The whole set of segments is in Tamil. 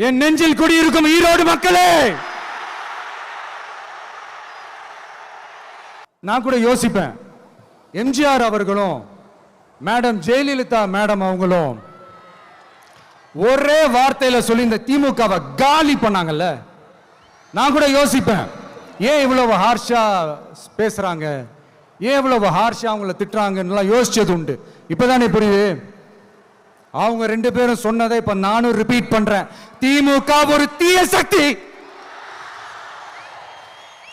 என் நெஞ்சில் குடியிருக்கும் ஈரோடு மக்களே, நான் கூட யோசிப்பேன், எம்ஜிஆர் அவர்களும் மேடம் ஜெயலலிதா மேடம் அவங்களும் ஒரே வார்த்தையில சொல்லி இந்த திமுகவை காலி பண்ணாங்கல்ல. நான் கூட யோசிப்பேன், ஏன் இவ்வளவு ஹார்ஷா பேசுறாங்க, ஏன் இவ்வளவு ஹார்ஷா அவங்கள திட்டுறாங்கன்னு யோசிச்சது உண்டு. இப்பதானே புரியுது. அவங்க ரெண்டு பேரும் சொன்னதை இப்ப நானும் ரிப்பீட் பண்றேன். திமுக ஒரு தீய சக்தி,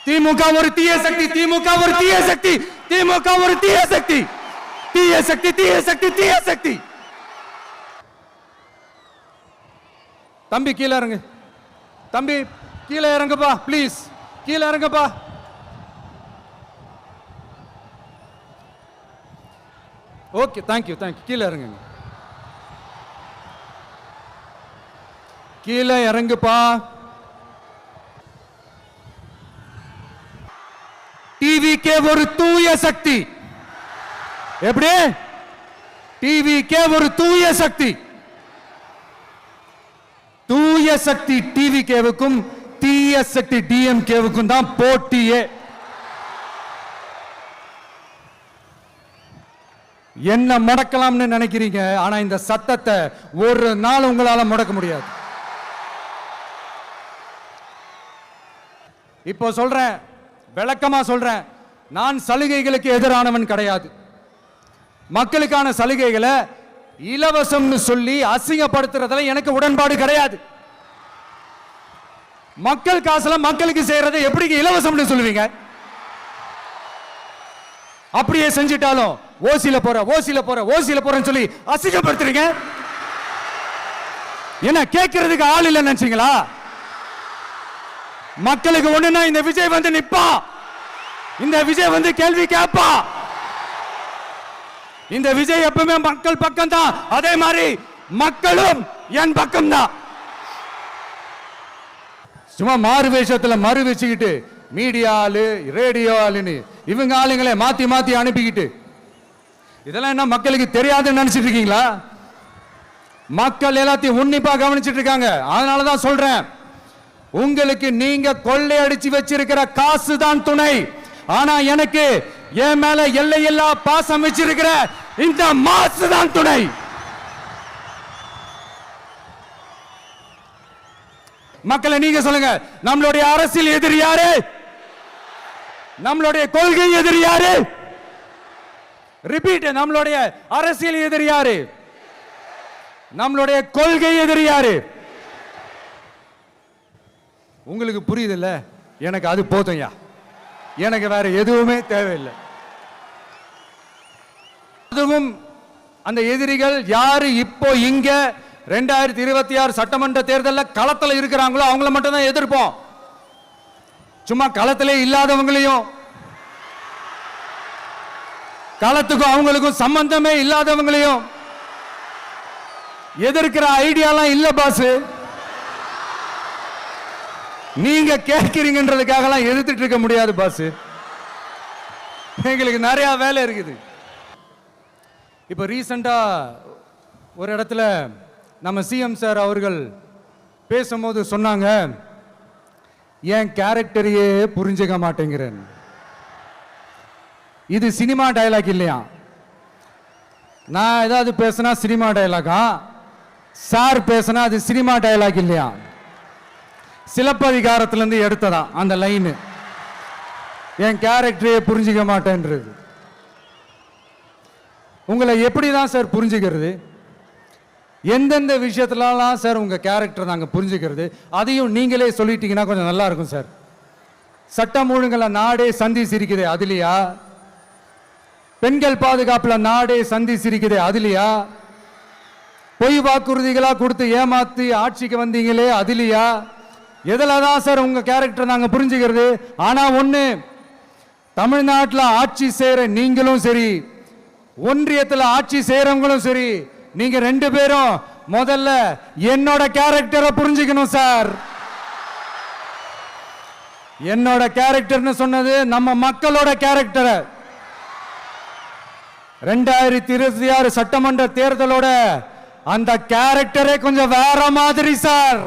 திமுக ஒரு தீய சக்தி, திமுக ஒரு தீய சக்தி, திமுக ஒரு தீய சக்தி, தீய சக்தி, தீய சக்தி, தீய சக்தி. தம்பி கீழே இறங்கு, தம்பி கீழே இறங்குப்பா, ப்ளீஸ் கீழே இறங்குப்பா. Okay, thank you thank you. கீழே இறங்குங்க, கீழே இறங்குப்பா. டிவிக்கே ஒரு தூய சக்தி. எப்படி? டிவிக்கே ஒரு தூய சக்தி. தூய சக்தி டிவிகேவுக்கும் தீய சக்தி டிஎம்கேவுக்கும் தான் போட்டியே. என்ன முடக்கலாம்னு நினைக்கிறீங்க, ஆனா இந்த சத்தத்தை ஒரு நாள் உங்களால முடக்க முடியாது. இப்போ சொல்றேன், விளக்கமா சொல்றேன், நான் சலுகைகளுக்கு எதிரானவன் கிடையாது. மக்களுக்கான சலுகைகளை இலவசம்னு சொல்லி அசிங்கப்படுத்துறதுல எனக்கு உடன்பாடு கிடையாது. மக்கள் காசுல மக்களுக்கு செய்யறதை எப்படி இலவசம்னு சொல்லுவீங்க? அப்படியே செஞ்சிட்டாலும் ஓசில போற ஓசில போற ஓசில போறன்னு சொல்லி அசிங்கப்படுத்துறீங்க. என்ன கேட்கறதுக்கு ஆள் இல்லைன்னு நினைச்சீங்களா? மக்களுக்கு ஒண்ணுன்னா இந்த விஜய் வந்து நிப்பா, இந்த விஜய் வந்து கேள்வி கேட்பா. இந்த விஜய் எப்பவுமே மக்கள் பக்கம் தான், அதே மாதிரி மக்களும் என் பக்கம் தான். சும்மா மாறு வேஷத்துல மறு வச்சுக்கிட்டு மீடியா ஆளு ரேடியோ ஆளுன்னு இவங்க ஆளுங்களே மாத்தி மாத்தி அனுப்பிக்கிட்டு இதெல்லாம் என்ன மக்களுக்கு தெரியாதுன்னு நினைச்சிட்டு இருக்கீங்களா? மக்கள் எல்லாத்தையும் உன்னிப்பா கவனிச்சிட்டு இருக்காங்க. அதனாலதான் சொல்றேன், உங்களுக்கு நீங்க கொள்ளையடிச்சு வச்சிருக்கிற காசு தான் துணை, ஆனா எனக்கு என் மேல எல்லையில்லா பாசம் வச்சிருக்கிற இந்த மாசு தான் துணை. மக்களை நீங்க சொல்லுங்க, நம்மளுடைய அரசியல் எதிரி யாரு? நம்மளுடைய கொள்கை எதிரி யாரு? ரிப்பீட், நம்மளுடைய அரசியல் எதிரி யாரு? நம்மளுடைய கொள்கை எதிரி யாரு? உங்களுக்கு புரியுதுல்ல? எனக்கு அது போதும்யா, எனக்கு வேற எதுவுமே தேவையில்லை. அதுவும் அந்த எதிரிகள் யாரு இப்போ இங்க 2026 சட்டமன்ற தேர்தலில் களத்தில் இருக்கிறாங்களோ அவங்கள மட்டும் தான் எதிர்ப்போம். சும்மா களத்திலே இல்லாதவங்களையும், களத்துக்கும் அவங்களுக்கும் சம்பந்தமே இல்லாதவங்களையும் எதிர்க்கிற ஐடியாலாம் இல்ல பாஸ். நீங்க கேட்கிறீங்கன்றதுக்காக எல்லாம் எதிர்த்துட்டு இருக்க முடியாது பாஸ். எங்களுக்கு நிறைய வேலை இருக்குது. இப்ப ரீசெண்டா ஒரு இடத்துல நம்ம சிஎம் சார் அவர்கள் பேசும்போது சொன்னாங்க, என் கேரக்டரையே புரிஞ்சுக்க மாட்டேங்கிறேன். இது சினிமா டயலாக் இல்லையா? நான் ஏதாவது பேசினா சினிமா டயலாகா? சார் பேசினா அது சினிமா டயலாக் இல்லையா? சிலப்பதிகாரத்திலிருந்து எடுத்ததான் அந்த லைன், என் கேரக்டரையே புரிஞ்சுக்க மாட்டேன்றது. உங்களை எப்படிதான் சார் புரிஞ்சுக்கிறது? எந்தெந்த விஷயத்துலலாம் சார் உங்க கேரக்டர் நாங்க புரிஞ்சுக்கிறது? அதையும் நீங்களே சொல்லிட்டீங்கன்னா கொஞ்சம் நல்லா இருக்கும் சார். சட்டம் ஒழுங்குல நாடே சந்தி சிரிக்குது அதுலயா? பெண்கள் பாதுகாப்புல நாடே சந்தி சிரிக்குது அதுலயா? பொய் வாக்குறுதிகளா கொடுத்து ஏமாத்தி ஆட்சிக்கு வந்தீங்களே அதுலயா? எதுலதான் சார் உங்க கேரக்டர் நாங்க புரிஞ்சுக்கிறது? ஆனா ஒண்ணு, தமிழ்நாட்டில் ஆட்சி செய்யற நீங்களும் சரி, ஒன்றியத்தில் ஆட்சி செய்யறவங்களும் சரி, நீங்க ரெண்டு பேரும் முதல்ல என்னோட கேரக்டரை புரிஞ்சுக்கணும் சார். என்னோட கேரக்டர்னு சொன்னது நம்ம மக்களோட கேரக்டரை. 2026 சட்டமன்ற தேர்தலோட அந்த கேரக்டரே கொஞ்சம் வேற மாதிரி சார்.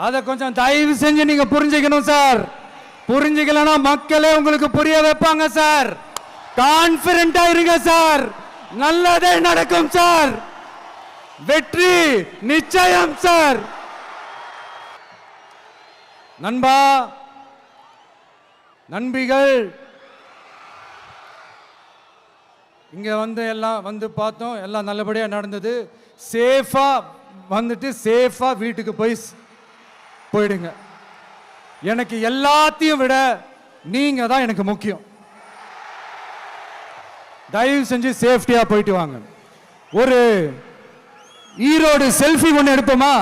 அதை கொஞ்சம் தயவு செஞ்சு நீங்க புரிஞ்சுக்கணும் சார். புரிஞ்சுக்கலன்னா மக்களே உங்களுக்கு புரிய வைப்பாங்க சார். கான்பிடண்டா இருங்க சார், நல்லதே நடக்கும் சார், வெற்றி நிச்சயம் சார். நண்பா, நண்பிகள், இங்க வந்து எல்லாம் வந்து பார்த்தோம், எல்லாம் நல்லபடியா நடந்தது. சேஃபா வந்துட்டு சேஃபா வீட்டுக்கு போயிடுங்க. எனக்கு எல்லாத்தையும் விட நீங்க தான் எனக்கு முக்கியம். தயவு செஞ்சு சேஃப்டியா போயிட்டு வாங்க. ஒரு ஈரோடு செல்ஃபி ஒன்று எடுப்போமா?